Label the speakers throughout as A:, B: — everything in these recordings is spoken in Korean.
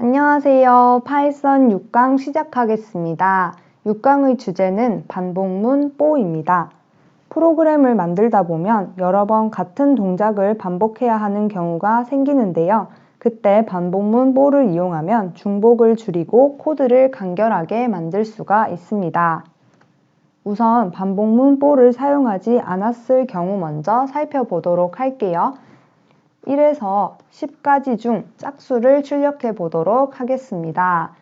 A: 안녕하세요. 파이썬 6강 시작하겠습니다. 6강의 주제는 반복문 뽀입니다. 프로그램을 만들다 보면 여러 번 같은 동작을 반복해야 하는 경우가 생기는데요. 그때 반복문 뽀를 이용하면 중복을 줄이고 코드를 간결하게 만들 수가 있습니다. 우선 반복문 뽀를 사용하지 않았을 경우 먼저 살펴보도록 할게요. 1에서 10까지 중 짝수를 출력해 보도록 하겠습니다.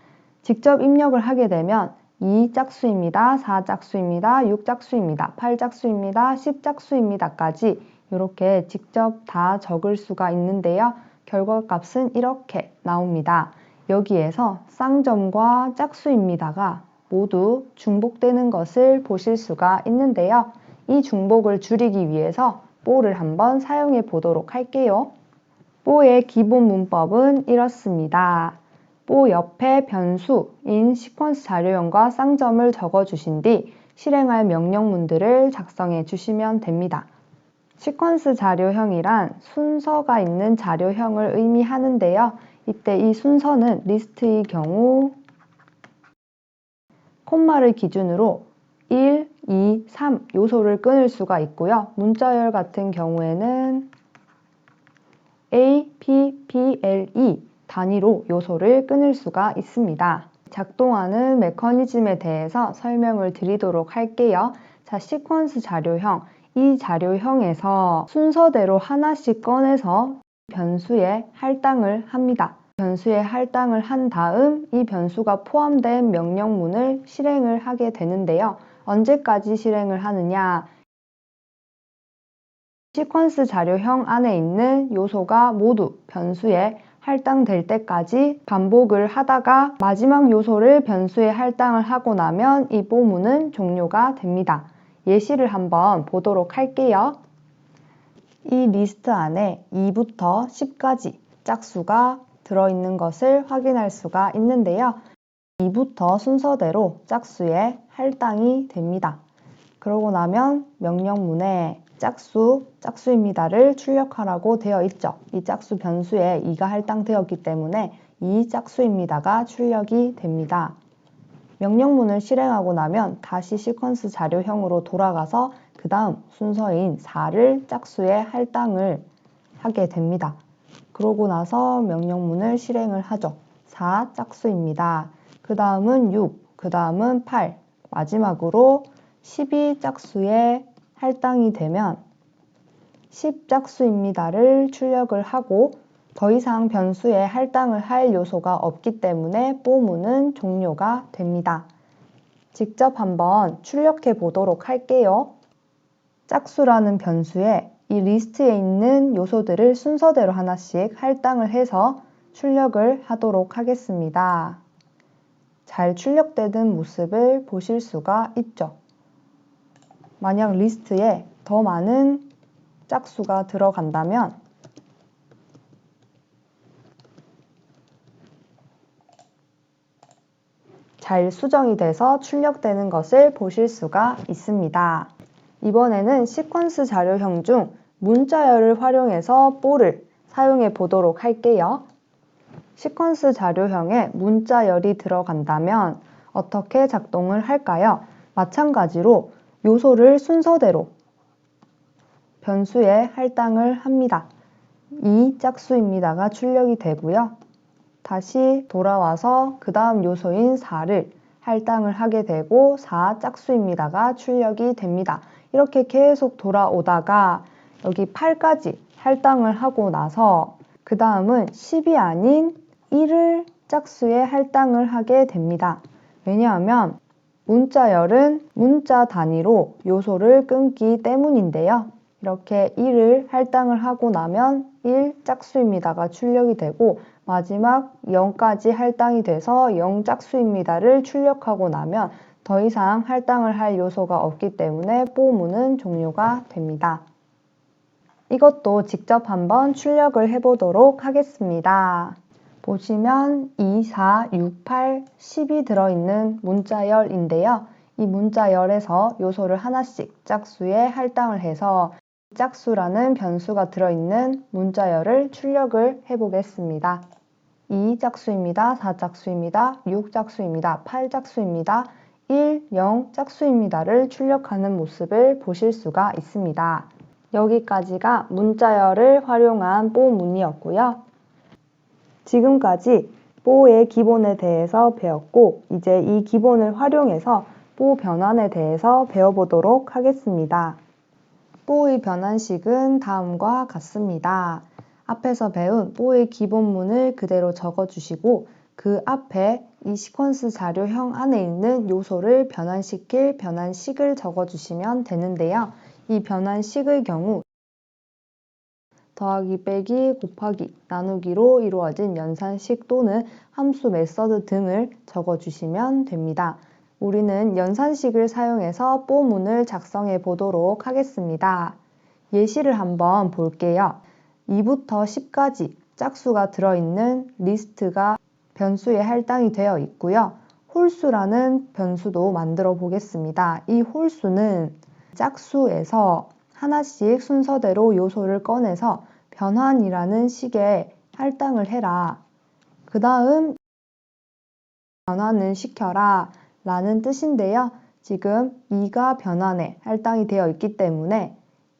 A: 직접 입력을 하게 되면 2 짝수입니다. 4 짝수입니다. 6 짝수입니다. 8 짝수입니다. 10 짝수입니다까지 이렇게 직접 다 적을 수가 있는데요. 결과값은 이렇게 나옵니다. 여기에서 쌍점과 짝수입니다가 모두 중복되는 것을 보실 수가 있는데요. 이 중복을 줄이기 위해서 뽀를 한번 사용해 보도록 할게요. 뽀의 기본 문법은 이렇습니다. 뽀 옆에 변수인 시퀀스 자료형과 쌍점을 적어주신 뒤 실행할 명령문들을 작성해 주시면 됩니다. 시퀀스 자료형이란 순서가 있는 자료형을 의미하는데요. 이때 이 순서는 리스트의 경우 콤마를 기준으로 1, 2, 3 요소를 끊을 수가 있고요. 문자열 같은 경우에는 A, P, P, L, E 단위로 요소를 끊을 수가 있습니다. 작동하는 메커니즘에 대해서 설명을 드리도록 할게요. 자, 시퀀스 자료형. 이 자료형에서 순서대로 하나씩 꺼내서 변수에 할당을 합니다. 변수에 할당을 한 다음 이 변수가 포함된 명령문을 실행을 하게 되는데요. 언제까지 실행을 하느냐? 시퀀스 자료형 안에 있는 요소가 모두 변수에 할당될 때까지 반복을 하다가 마지막 요소를 변수에 할당을 하고 나면 이 뽀문은 종료가 됩니다. 예시를 한번 보도록 할게요. 이 리스트 안에 2부터 10까지 짝수가 들어있는 것을 확인할 수가 있는데요. 2부터 순서대로 짝수에 할당이 됩니다. 그러고 나면 명령문에 짝수입니다를 출력하라고 되어 있죠. 이 짝수 변수에 2가 할당되었기 때문에 이 짝수입니다가 출력이 됩니다. 명령문을 실행하고 나면 다시 시퀀스 자료형으로 돌아가서 그 다음 순서인 4를 짝수에 할당을 하게 됩니다. 그러고 나서 명령문을 실행을 하죠. 4 짝수입니다. 그 다음은 6, 그 다음은 8, 마지막으로 12 짝수에 할당이 되면 10 짝수입니다를 출력을 하고 더 이상 변수에 할당을 할 요소가 없기 때문에 뽀문은 종료가 됩니다. 직접 한번 출력해 보도록 할게요. 짝수라는 변수에 이 리스트에 있는 요소들을 순서대로 하나씩 할당을 해서 출력을 하도록 하겠습니다. 잘 출력되는 모습을 보실 수가 있죠. 만약 리스트에 더 많은 짝수가 들어간다면 잘 수정이 돼서 출력되는 것을 보실 수가 있습니다. 이번에는 시퀀스 자료형 중 문자열을 활용해서 뽀를 사용해 보도록 할게요. 시퀀스 자료형에 문자열이 들어간다면 어떻게 작동을 할까요? 마찬가지로 요소를 순서대로 변수에 할당을 합니다. 2 짝수입니다가 출력이 되고요. 다시 돌아와서 그 다음 요소인 4를 할당을 하게 되고 4 짝수입니다가 출력이 됩니다. 이렇게 계속 돌아오다가 여기 8까지 할당을 하고 나서 그 다음은 10이 아닌 1을 짝수에 할당을 하게 됩니다. 왜냐하면 문자열은 문자 단위로 요소를 끊기 때문인데요. 이렇게 1을 할당을 하고 나면 1 짝수입니다가 출력이 되고 마지막 0까지 할당이 돼서 0 짝수입니다를 출력하고 나면 더 이상 할당을 할 요소가 없기 때문에 뽀문은 종료가 됩니다. 이것도 직접 한번 출력을 해보도록 하겠습니다. 보시면 2, 4, 6, 8, 10이 들어있는 문자열인데요. 이 문자열에서 요소를 하나씩 짝수에 할당을 해서 짝수라는 변수가 들어있는 문자열을 출력을 해보겠습니다. 2 짝수입니다. 4 짝수입니다. 6 짝수입니다. 8 짝수입니다. 1, 0 짝수입니다를 출력하는 모습을 보실 수가 있습니다. 여기까지가 문자열을 활용한 뽀 문이었고요. 지금까지 뽀의 기본에 대해서 배웠고 이제 이 기본을 활용해서 뽀 변환에 대해서 배워보도록 하겠습니다. 뽀의 변환식은 다음과 같습니다. 앞에서 배운 뽀의 기본문을 그대로 적어주시고 그 앞에 이 시퀀스 자료형 안에 있는 요소를 변환시킬 변환식을 적어주시면 되는데요. 이 변환식의 경우 더하기, 빼기, 곱하기, 나누기로 이루어진 연산식 또는 함수 메서드 등을 적어주시면 됩니다. 우리는 연산식을 사용해서 뽀문을 작성해 보도록 하겠습니다. 예시를 한번 볼게요. 2부터 10까지 짝수가 들어있는 리스트가 변수에 할당이 되어 있고요. 홀수라는 변수도 만들어 보겠습니다. 이 홀수는 짝수에서 하나씩 순서대로 요소를 꺼내서 변환이라는 식에 할당을 해라. 그 다음 변환을 시켜라 라는 뜻인데요. 지금 2가 변환에 할당이 되어 있기 때문에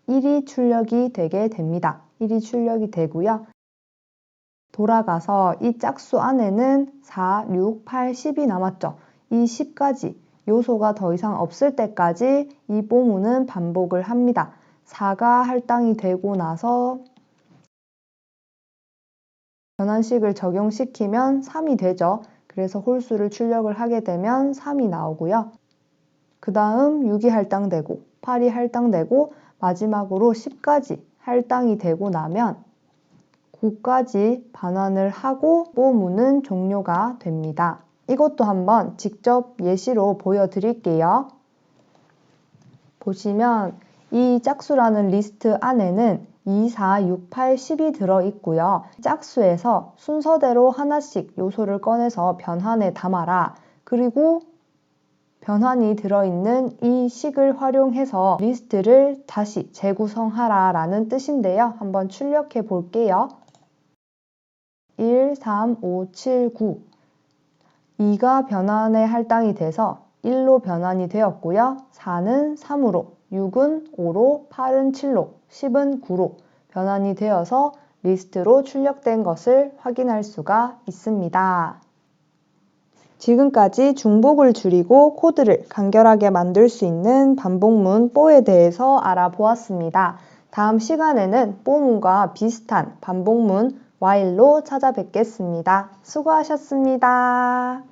A: 1이 출력이 되게 됩니다. 1이 출력이 되고요. 돌아가서 이 짝수 안에는 4, 6, 8, 10이 남았죠. 이 10까지 요소가 더 이상 없을 때까지 이 뽀문은 반복을 합니다. 4가 할당이 되고 나서 변환식을 적용시키면 3이 되죠. 그래서 홀수를 출력을 하게 되면 3이 나오고요. 그 다음 6이 할당되고 8이 할당되고 마지막으로 10까지 할당이 되고 나면 9까지 반환을 하고 뽀문은 종료가 됩니다. 이것도 한번 직접 예시로 보여드릴게요. 보시면 이 짝수라는 리스트 안에는 2, 4, 6, 8, 10이 들어있고요. 짝수에서 순서대로 하나씩 요소를 꺼내서 변환에 담아라. 그리고 변환이 들어있는 이 식을 활용해서 리스트를 다시 재구성하라 라는 뜻인데요. 한번 출력해 볼게요. 1, 3, 5, 7, 9 2가 변환에 할당이 돼서 1로 변환이 되었고요. 4는 3으로, 6은 5로, 8은 7로, 10은 9로 변환이 되어서 리스트로 출력된 것을 확인할 수가 있습니다. 지금까지 중복을 줄이고 코드를 간결하게 만들 수 있는 반복문 뽀에 대해서 알아보았습니다. 다음 시간에는 뽀문과 비슷한 반복문 while로 찾아뵙겠습니다. 수고하셨습니다.